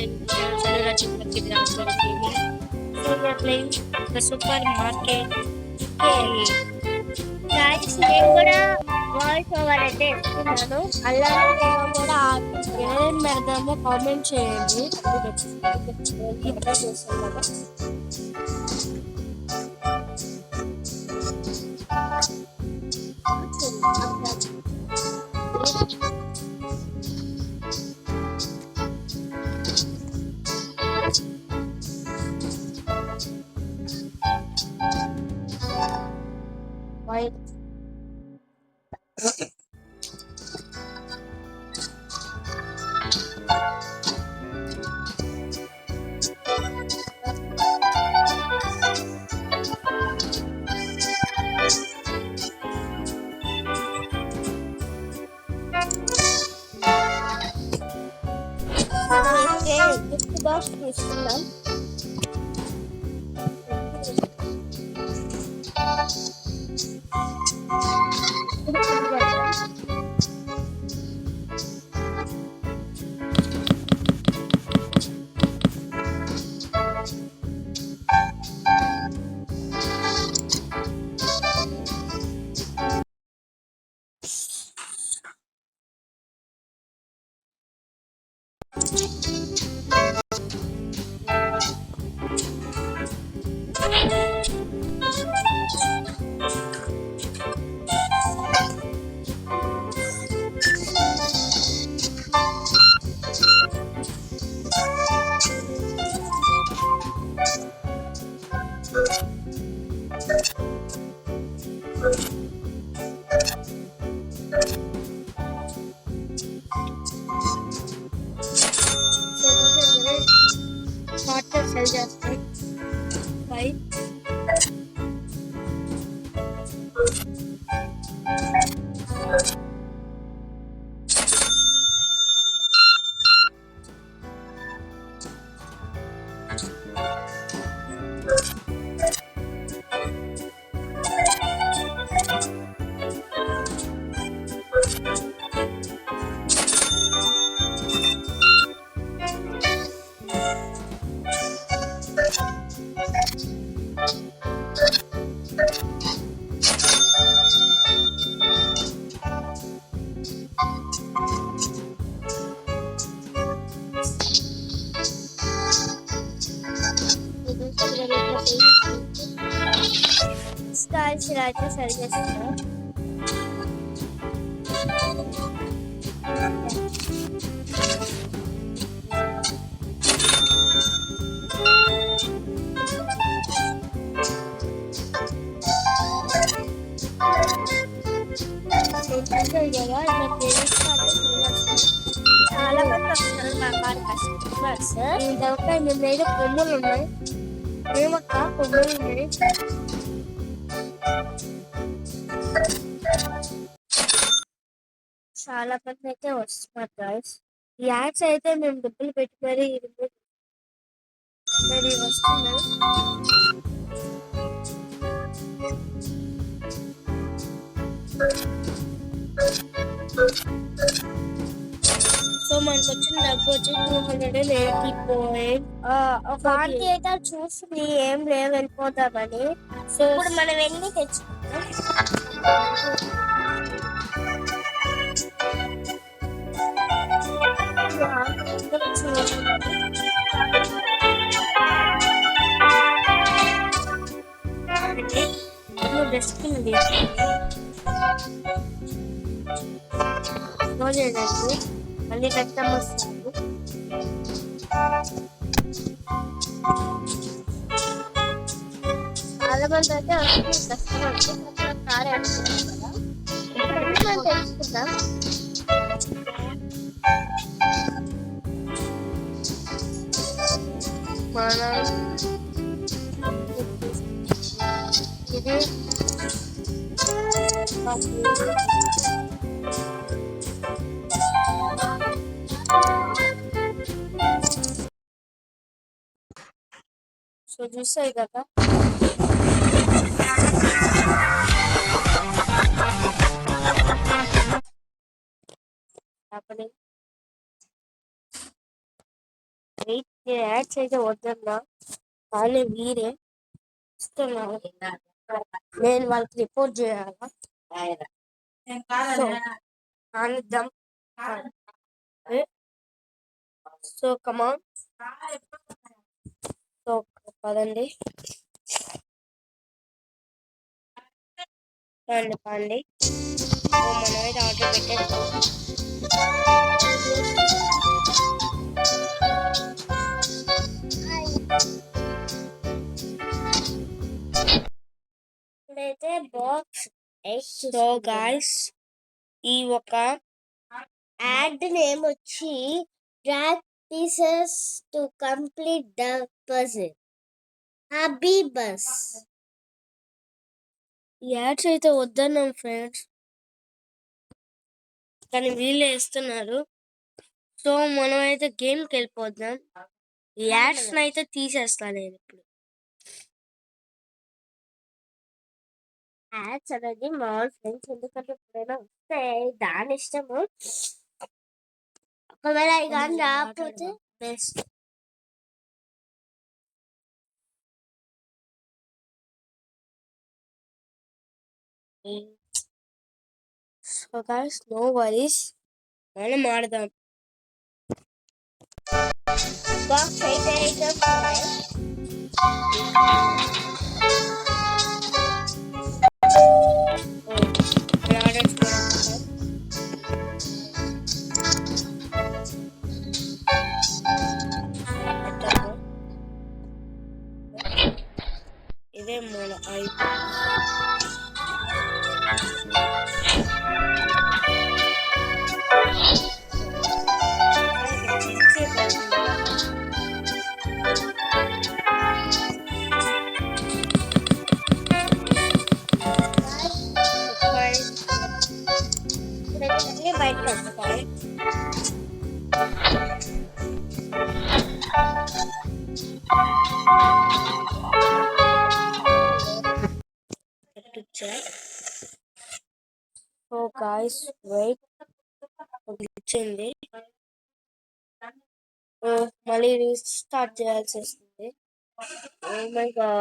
Salura Chakra Transfer Gaming. So we are playing the supermarket game. Guys నేను కూడా voice over అయితే ఇస్తున్నాను. అలానే నేను కూడా ఏం పెడదామో కామెంట్ చేయండి. ఇప్పుడే చేస్తాం కదా. White. గిఫ్ట్ బాక్స్ తీసుకున్నాం. సెల్ చేస్తాయి. స్టైల్స్ ఇలా అయితే సరి చేస్తాను. చాలా మంది వస్తారు మా కారు కస్టమర్స్. ఇంతవరకు మీ మీద కొమ్ములు ఉన్నాయి. ఏమక్క కొమ్ములు ఉన్నాయి. చాలా మంది అయితే వస్తున్నారు గాయస్. ఈ యాడ్స్ అయితే మేము డబ్బులు పెట్టి మరి వస్తున్నాయి. సో మనకు వచ్చిన డబ్బు వచ్చి 280 ఒక ఆంటీ అయితే చూసి ఏం లేవు వెళ్ళిపోతామని. సో ఇప్పుడు మనం వెళ్ళి తెచ్చుకుంటాం. డస్ట్బిన్ రోజు మళ్ళీ కష్టం వస్తుంది. చాలా మంది అయితే కష్టం వస్తుంది. కార్ అడుగుతుంది కదా, ఇప్పుడు మనం తెలుసుకుందాం. ఇది సో చూసాయి కదా, happening. నేను యాడ్స్ అయితే వద్దన్నా కానీ వీరే ఇస్తున్నారు. నేను వాళ్ళకి రిపోర్ట్ చేయాలా? సో ఆనిద్దాం. So come on. సో పదండి పండి పండి. సో మనమైతే ఆర్డర్ పెట్టేస్తాం. ఇప్పుడైతే బాక్స్ సో గాయ్స్ ఈ ఒక యాడ్ నేమ్ వచ్చి drag pieces to complete the puzzle happy bus. ఈ యాడ్స్ అయితే వద్దన్నాం ఫ్రెండ్స్ కానీ వీళ్ళే ఇస్తున్నారు. సో మనం అయితే గేమ్కి వెళ్ళిపోద్దాం. ఈ యాడ్స్ అయితే తీసేస్తాను నేను ఇప్పుడు. యాడ్స్ అనేది మా ఫ్రెండ్స్ ఎందుకంటే ఎప్పుడైనా వస్తే దాని ఇష్టము. ఒకవేళ కానీ రాకపోతే best. So guys no worries మనం ఆడదాం. బాక్స్ అయితే ఇదే మన బయటకు వస్తాయి. సో గాయ్స్ వెయిట్ వచ్చింది. మళ్ళీ రీస్టార్ట్ చేయాల్సి వస్తుంది. Oh my God.